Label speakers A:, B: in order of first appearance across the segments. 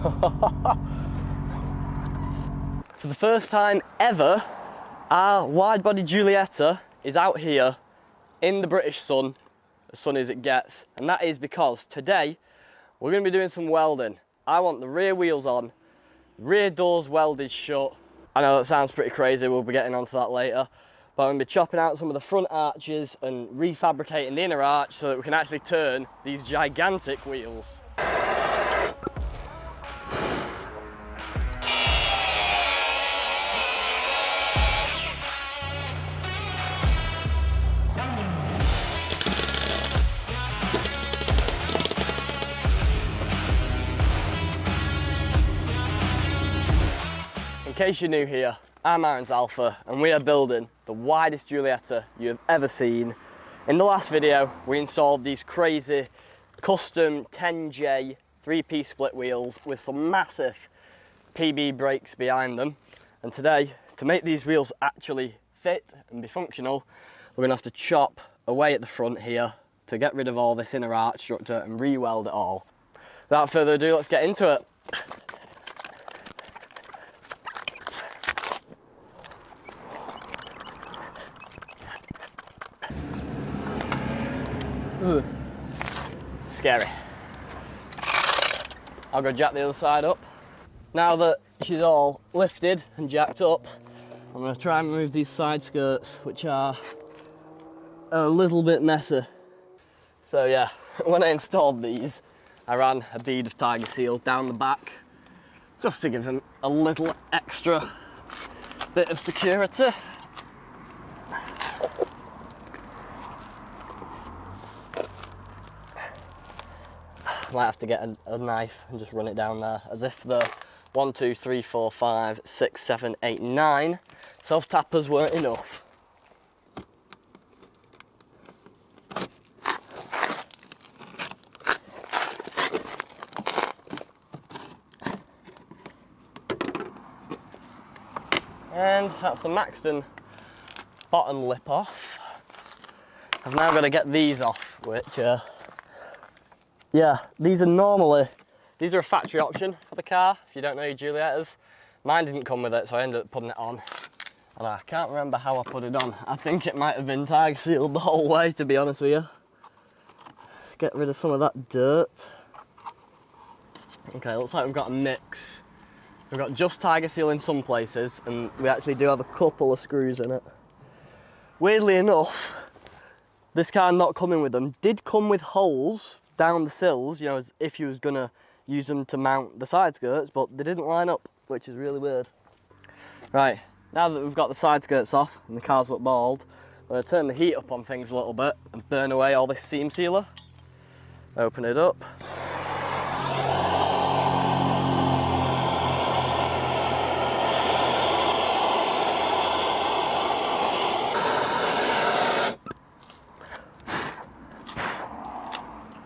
A: For the first time ever, our wide-body Giulietta is out here in the British sun, as sunny as it gets, and that is because today we're going to be doing some welding. I want the rear wheels on, rear doors welded shut. I know that sounds pretty crazy, we'll be getting onto that later, but I'm going to be chopping out some of the front arches and refabricating the inner arch so that we can actually turn these gigantic wheels. In case you're new here, I'm Aaron's Alpha and we are building the widest Giulietta you have ever seen. In the last video, we installed these crazy custom 10J 3-piece split wheels with some massive PB brakes behind them. And today, to make these wheels actually fit and be functional, we're gonna have to chop away at the front here to get rid of all this inner arch structure and re-weld it all. Without further ado, let's get into it. Ooh, scary. I'll go jack the other side up. Now that she's all lifted and jacked up, I'm going to try and remove these side skirts, which are a little bit messy. So yeah, when I installed these, I ran a bead of Tiger Seal down the back, just to give them a little extra bit of security. Might have to get a knife and just run it down there, as if the 1, 2, 3, 4, 5, 6, 7, 8, 9 self-tappers weren't enough. And that's the Maxton bottom lip off. I've now got to get these off, which yeah, these are a factory option for the car, if you don't know your Giuliettas. Mine didn't come with it, so I ended up putting it on. And I can't remember how I put it on. I think it might have been Tiger Sealed the whole way, to be honest with you. Let's get rid of some of that dirt. Okay, looks like we've got a mix. We've got just Tiger Seal in some places, and we actually do have a couple of screws in it. Weirdly enough, this car not coming with them did come with holes down the sills, you know, as if you was gonna use them to mount the side skirts, but they didn't line up, which is really weird. Right, now that we've got the side skirts off and the cars look bald, we're gonna turn the heat up on things a little bit and burn away all this seam sealer. Open it up.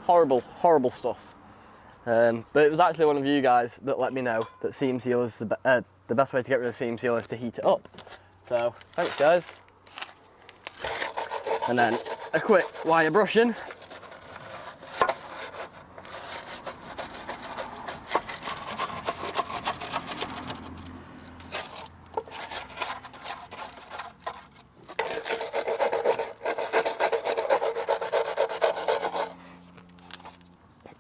A: Horrible, horrible stuff. But it was actually one of you guys that let me know that seam seal is the best way to get rid of seam seal is to heat it up. So, thanks guys. And then a quick wire brushing.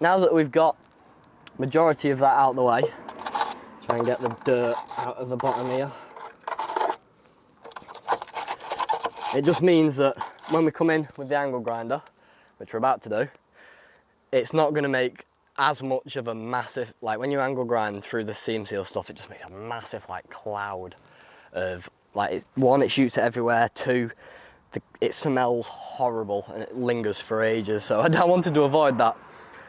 A: Now that we've got majority of that out of the way, try and get the dirt out of the bottom here. It just means that when we come in with the angle grinder, which we're about to do, it's not going to make as much of a massive, like when you angle grind through the seam seal stuff, it just makes a massive like cloud of, like, it's, one, it shoots it everywhere, two, it smells horrible and it lingers for ages, so I wanted to avoid that.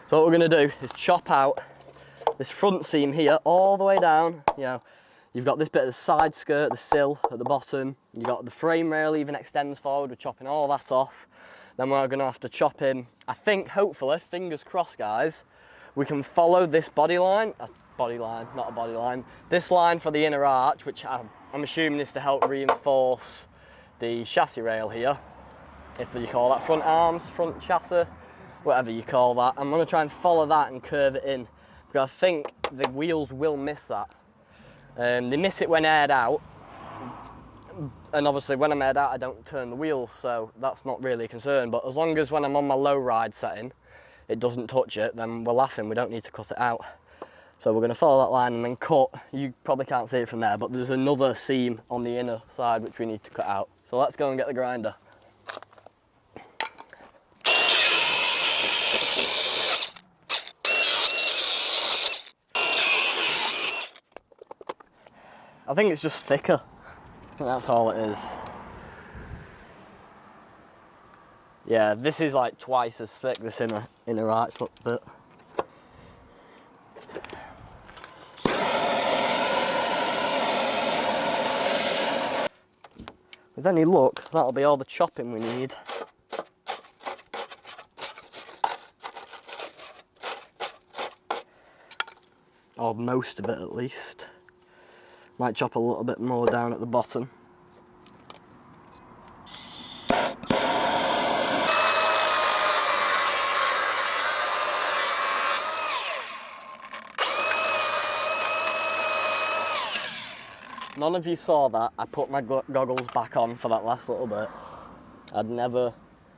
A: So what we're going to do is chop out this front seam here all the way down. You know, you've got this bit of the side skirt, the sill at the bottom, you've got the frame rail even extends forward, we're chopping all that off. Then we're going to have to chop in, I think, hopefully, fingers crossed guys, we can follow this body line, not a body line, this line for the inner arch, which I'm assuming is to help reinforce the chassis rail here, if you call that front arms, front chassis, whatever you call that. I'm going to try and follow that and curve it in because I think the wheels will miss that. They miss it when aired out, and obviously when I'm aired out I don't turn the wheels, so that's not really a concern. But as long as when I'm on my low ride setting it doesn't touch it, then we're laughing, we don't need to cut it out. So we're going to follow that line and then cut. You probably can't see it from there, but there's another seam on the inner side which we need to cut out. So let's go and get the grinder. I think it's just thicker. I think that's all it is. Yeah, this is like twice as thick, this inner right bit. With any luck, that'll be all the chopping we need. Or most of it at least. Might chop a little bit more down at the bottom. None of you saw that. I put my goggles back on for that last little bit. I'd never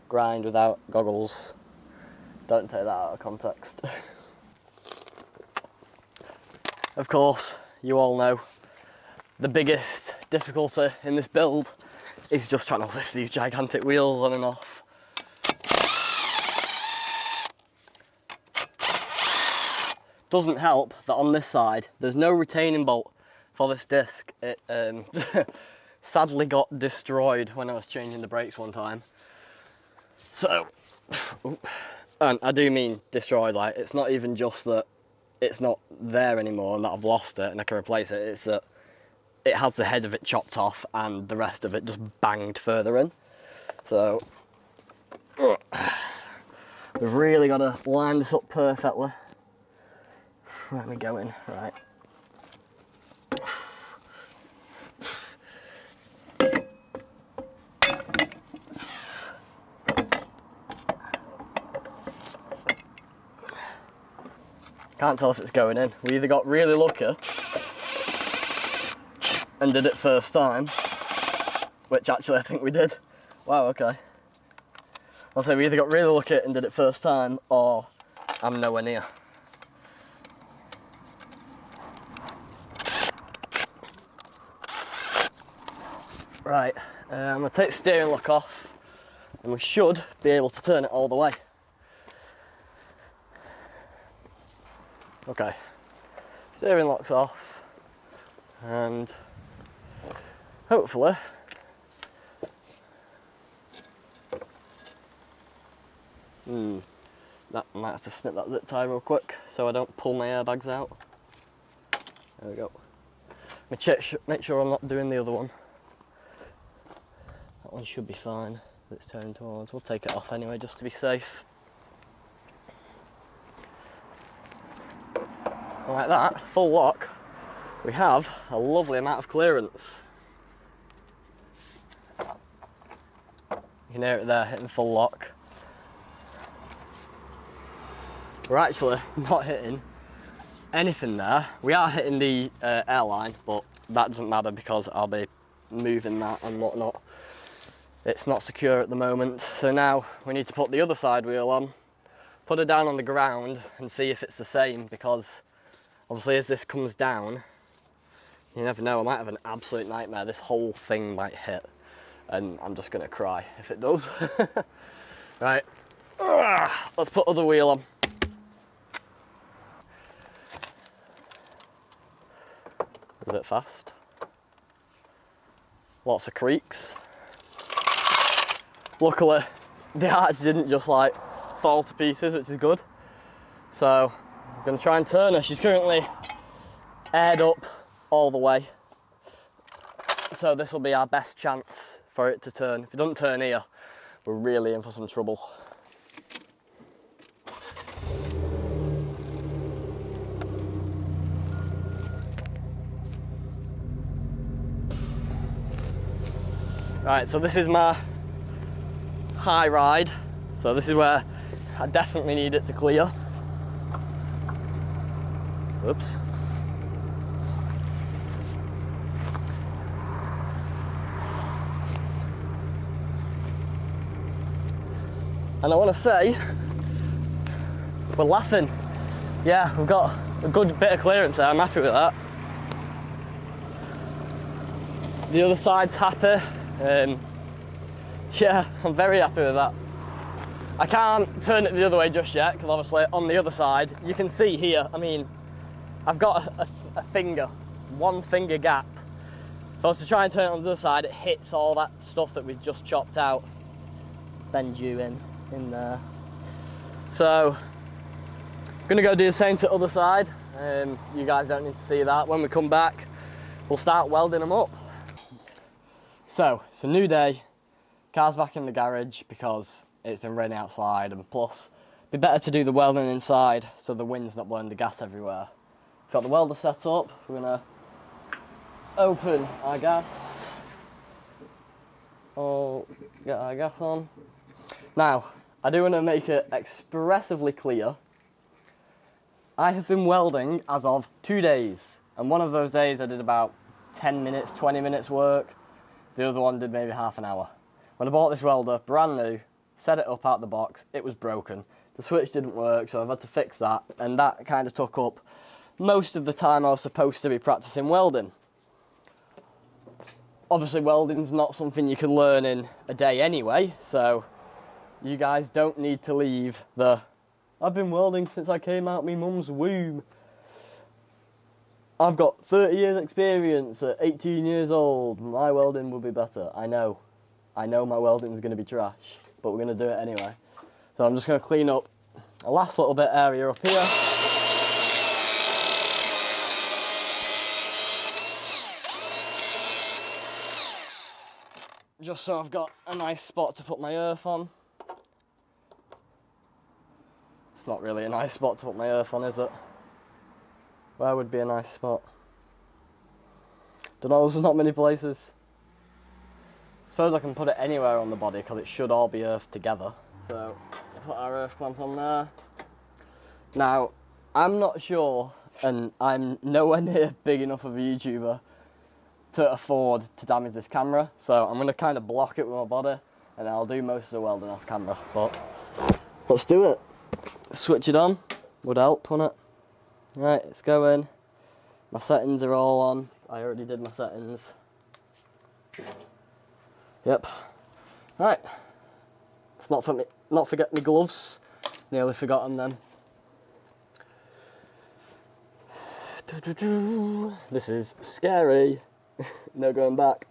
A: grind without goggles. Don't take that out of context. Of course, you all know, the biggest difficulty in this build is just trying to lift these gigantic wheels on and off. Doesn't help that on this side there's no retaining bolt for this disc. It sadly got destroyed when I was changing the brakes one time. So, and I do mean destroyed, like it's not even just that it's not there anymore and that I've lost it and I can replace it, it's that it had the head of it chopped off and the rest of it just banged further in. So we've really got to line this up perfectly. Let me go in, right. Can't tell if it's going in. We either got really lucky and did it first time, which actually I think we did. Wow, okay. I'll say we either got really lucky and did it first time, or I'm nowhere near. Right, I'm going to take the steering lock off and we should be able to turn it all the way. Okay, steering lock's off and hopefully that I might have to snip that zip tie real quick so I don't pull my airbags out. There we go. Make sure I'm not doing the other one. That one should be fine. It's turning towards. We'll take it off anyway just to be safe. Like that, full lock, we have a lovely amount of clearance. You can hear it there hitting full lock. We're actually not hitting anything there. We are hitting the airline, but that doesn't matter because I'll be moving that and whatnot. It's not secure at the moment, so now we need to put the other side wheel on, put it down on the ground and see if it's the same, because obviously as this comes down, you never know, I might have an absolute nightmare. This whole thing might hit and I'm just gonna cry if it does. Right, let's put other wheel on. A bit fast. Lots of creaks. Luckily, the arch didn't just like fall to pieces, which is good. So I'm gonna try and turn her. She's currently aired up all the way. So this will be our best chance for it to turn. If it doesn't turn here, we're really in for some trouble. Right, so this is my high ride. So this is where I definitely need it to clear. Oops. And I want to say, we're laughing. Yeah, we've got a good bit of clearance there, I'm happy with that. The other side's happy. Yeah, I'm very happy with that. I can't turn it the other way just yet, because obviously on the other side, you can see here, I mean, I've got a finger, 1 finger gap. If I was to try and turn it on the other side, it hits all that stuff that we've just chopped out. Bend you in there. So, I'm gonna go do the same to the other side. You guys don't need to see that. When we come back, we'll start welding them up. So, it's a new day. Car's back in the garage because it's been raining outside, and plus, it'd be better to do the welding inside so the wind's not blowing the gas everywhere. Got the welder set up. We're gonna open our gas. Oh, get our gas on. Now, I do want to make it expressively clear. I have been welding as of 2 days, and one of those days I did about 10 minutes, 20 minutes work. The other one did maybe half an hour. When I bought this welder, brand new, set it up out the box, it was broken. The switch didn't work, so I've had to fix that, and that kind of took up most of the time I was supposed to be practicing welding. Obviously, welding's not something you can learn in a day anyway, so you guys don't need to leave the "I've been welding since I came out my mum's womb. I've got 30 years experience at 18 years old, my welding will be better." I know my welding's going to be trash, but we're going to do it anyway. So I'm just going to clean up a last little bit area up here. Just so I've got a nice spot to put my earth on. It's not really a nice spot to put my earth on, is it? Where would be a nice spot? Don't know, there's not many places. I suppose I can put it anywhere on the body because it should all be earthed together. So, put our earth clamp on there. Now, I'm not sure, and I'm nowhere near big enough of a YouTuber to afford to damage this camera, so I'm going to kind of block it with my body, and I'll do most of the welding off camera. But let's do it. Switch it on, would help, wouldn't it? Right, it's going. My settings are all on. I already did my settings. Yep. Right. Let's not forget my gloves. Nearly forgot them then. This is scary. No going back.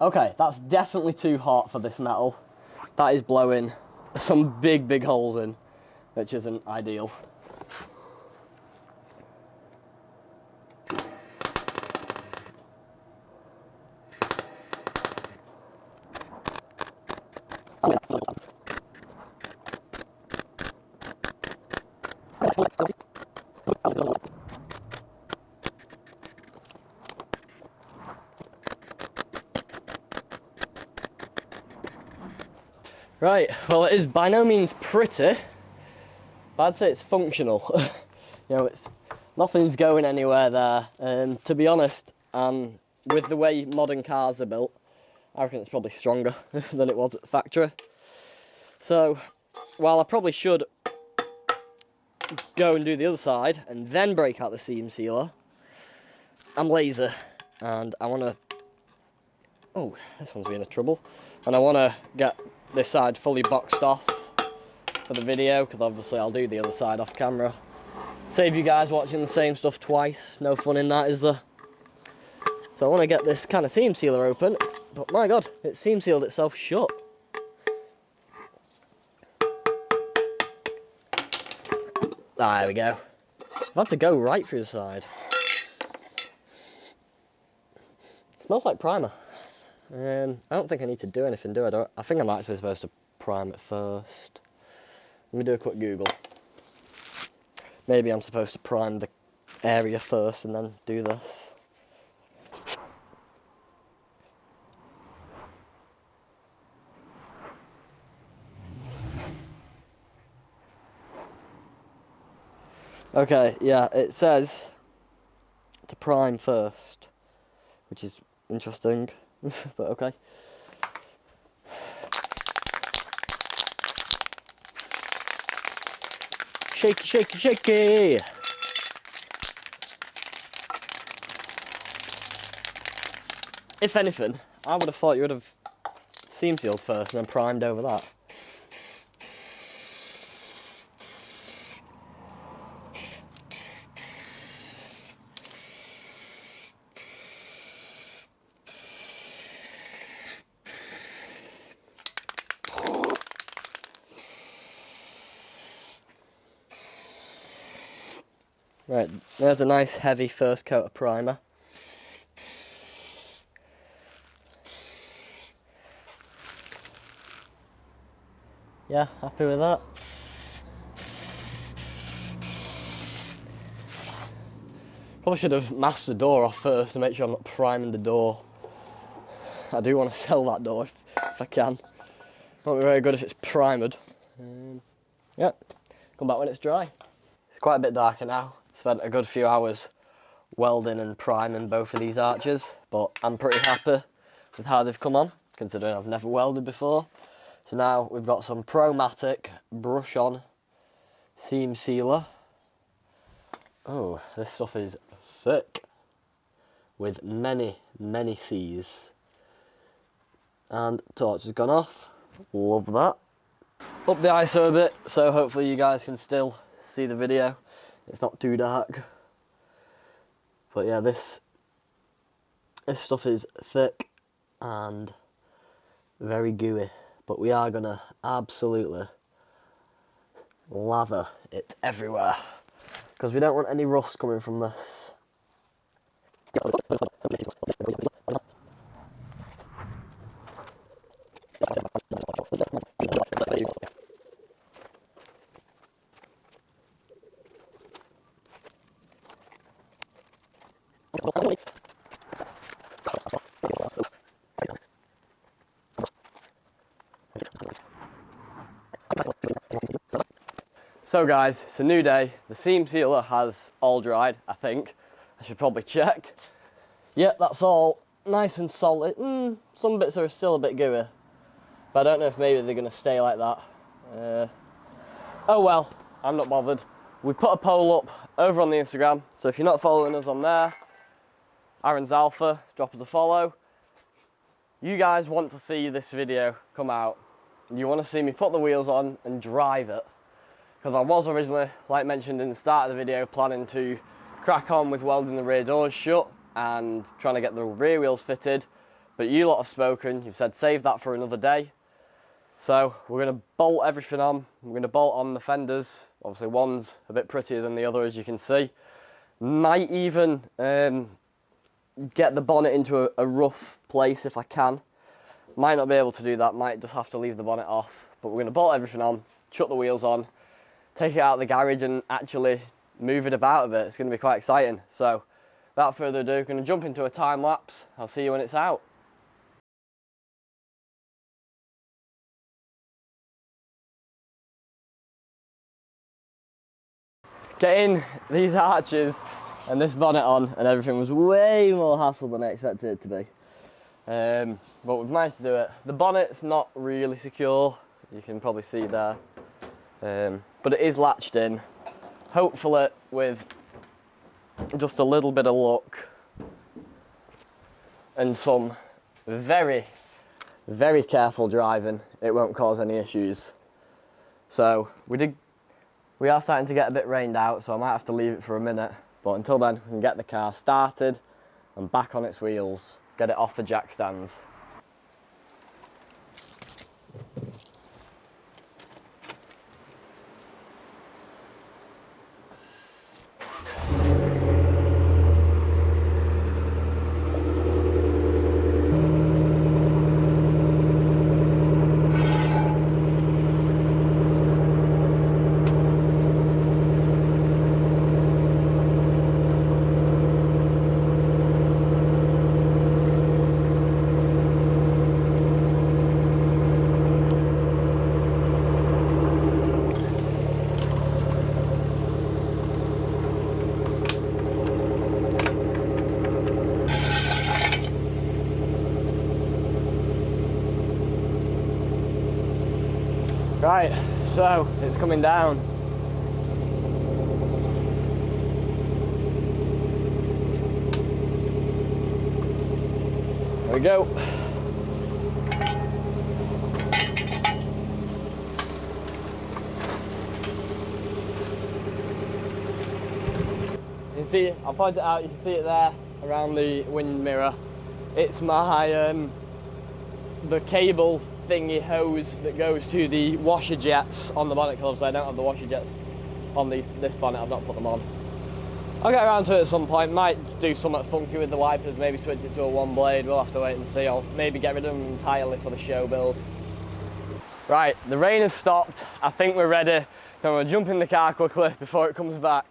A: Okay, that's definitely too hot for this metal. That is blowing some big holes in, which isn't ideal. Right, well, it is by no means pretty, but I'd say it's functional. You know, nothing's going anywhere there, and to be honest, with the way modern cars are built, I reckon it's probably stronger than it was at the factory. So, while I probably should go and do the other side and then break out the seam sealer, I'm lazy and I want to... Oh, this one's being a trouble. And I want to get this side fully boxed off for the video, because obviously I'll do the other side off camera. Save you guys watching the same stuff twice. No fun in that, is there? So I want to get this kind of seam sealer open, but my god, it seam sealed itself shut. There we go. I've had to go right through the side. It smells like primer. I don't think I need to do anything, do I? I think I'm actually supposed to prime it first. Let me do a quick Google. Maybe I'm supposed to prime the area first and then do this. Okay, yeah, it says to prime first, which is interesting, but okay. Shaky, shaky, shaky! If anything, I would have thought you would have seam sealed first and then primed over that. Right, there's a nice heavy first coat of primer. Yeah, happy with that. Probably should have masked the door off first to make sure I'm not priming the door. I do want to sell that door if I can. Won't be very good if it's primed. Yeah, come back when it's dry. It's quite a bit darker now. Spent a good few hours welding and priming both of these arches, but I'm pretty happy with how they've come on, considering I've never welded before. So now we've got some Promatic brush on seam sealer. Oh, this stuff is thick with many C's. And torch has gone off. Love that. Up the ISO a bit, so hopefully you guys can still see the video. It's not too dark. But yeah, this stuff is thick and very gooey. But we are gonna absolutely lather it everywhere, because we don't want any rust coming from this. So guys, it's a new day. The seam sealer has all dried, I think. I should probably check. Yeah, that's all nice and solid. Some bits are still a bit gooey, but I don't know if maybe they're gonna stay like that. Oh well, I'm not bothered. We put a poll up over on the Instagram, so if you're not following us on there, Aaron's Alpha, drop us a follow. You guys want to see this video come out. You want to see me put the wheels on and drive it. Because I was originally, like mentioned in the start of the video, planning to crack on with welding the rear doors shut and trying to get the rear wheels fitted. But you lot have spoken, you've said save that for another day. So we're going to bolt everything on. We're going to bolt on the fenders. Obviously one's a bit prettier than the other, as you can see. Might even get the bonnet into a rough place if I can. Might not be able to do that, might just have to leave the bonnet off. But we're going to bolt everything on, chuck the wheels on, take it out of the garage and actually move it about a bit. It's going to be quite exciting. So without further ado, I'm going to jump into a time lapse. I'll see you when it's out. Getting these arches and this bonnet on and everything was way more hassle than I expected it to be. But we've managed to do it. The bonnet's not really secure, you can probably see there. But it is latched in. Hopefully with just a little bit of luck and some very careful driving, it won't cause any issues. So we are starting to get a bit rained out, so I might have to leave it for a minute. But until then, we can get the car started and back on its wheels, get it off the jack stands. So it's coming down. There we go. You see, I'll point it out, you can see it there around the wind mirror. It's my, the cable thingy hose that goes to the washer jets on the bonnet, because I don't have the washer jets on this bonnet, I've not put them on. I'll get around to it at some point, might do something funky with the wipers, maybe switch it to a one blade, we'll have to wait and see. I'll maybe get rid of them entirely for the show build. Right, the rain has stopped, I think we're ready. So I'm going to jump in the car quickly before it comes back.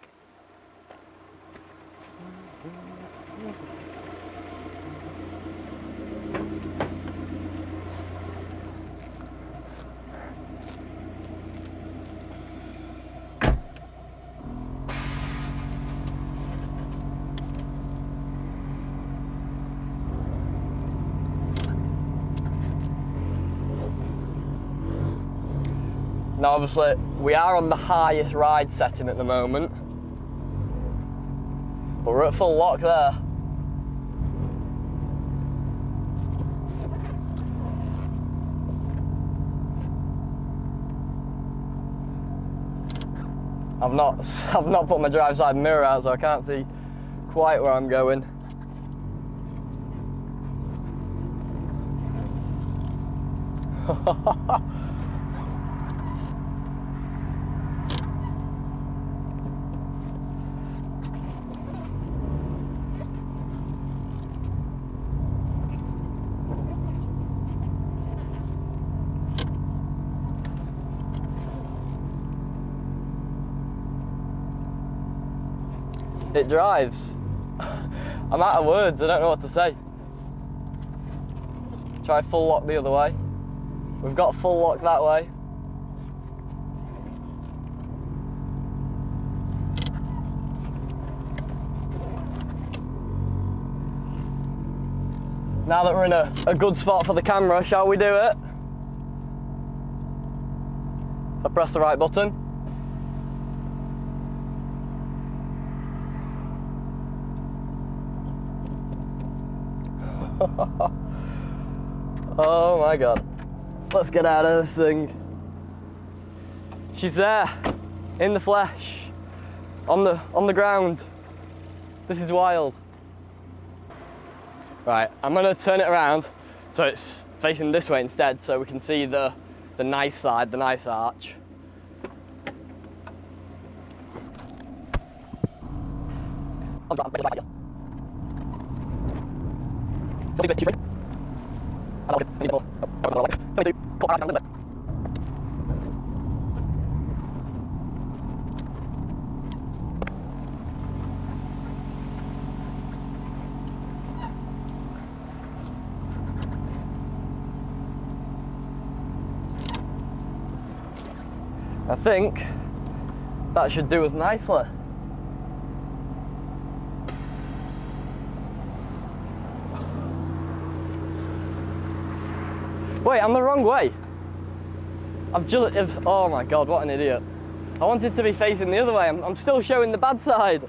A: Now obviously we are on the highest ride setting at the moment, but we're at full lock there. I've not put my drive side mirror out, so I can't see quite where I'm going. It drives. I'm out of words, I don't know what to say. Try full lock the other way. We've got full lock that way. Now that we're in a good spot for the camera, shall we do it? I press the right button. Oh my god. Let's get out of this thing. She's there, in the flesh, on the ground. This is wild. Right, I'm gonna turn it around so it's facing this way instead, so we can see the nice side, the nice arch. I think that should do us nicely. Wait, I'm the wrong way. Oh my god, what an idiot. I wanted to be facing the other way. I'm still showing the bad side.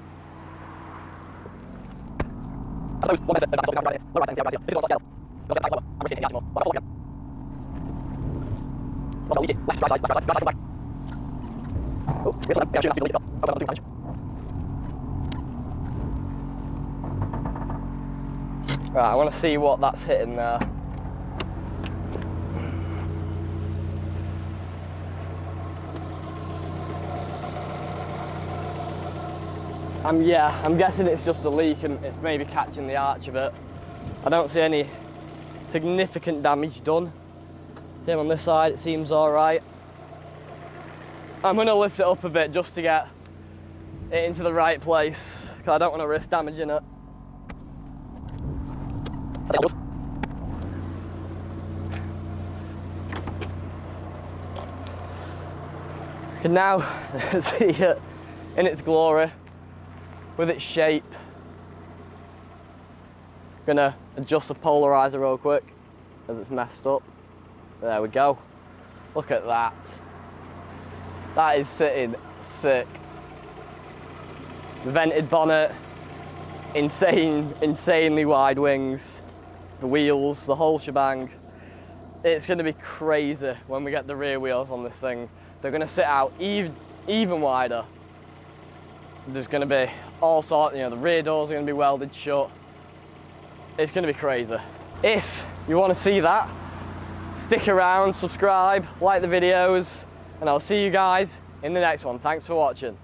A: Right, I want to see what that's hitting there. I'm guessing it's just a leak and it's maybe catching the arch a bit. I don't see any significant damage done. Same on this side, it seems all right. I'm gonna lift it up a bit just to get it into the right place, because I don't want to risk damaging it. You can now see it in its glory, with its shape. Gonna adjust the polarizer real quick as it's messed up. There we go. Look at that. That is sitting sick. The vented bonnet, insanely wide wings, the wheels, the whole shebang. It's going to be crazy when we get the rear wheels on this thing. They're going to sit out even wider. There's going to be all sorts, you know, the rear doors are going to be welded shut. It's going to be crazy. If you want to see that, stick around, subscribe, like the videos, and I'll see you guys in the next one. Thanks for watching.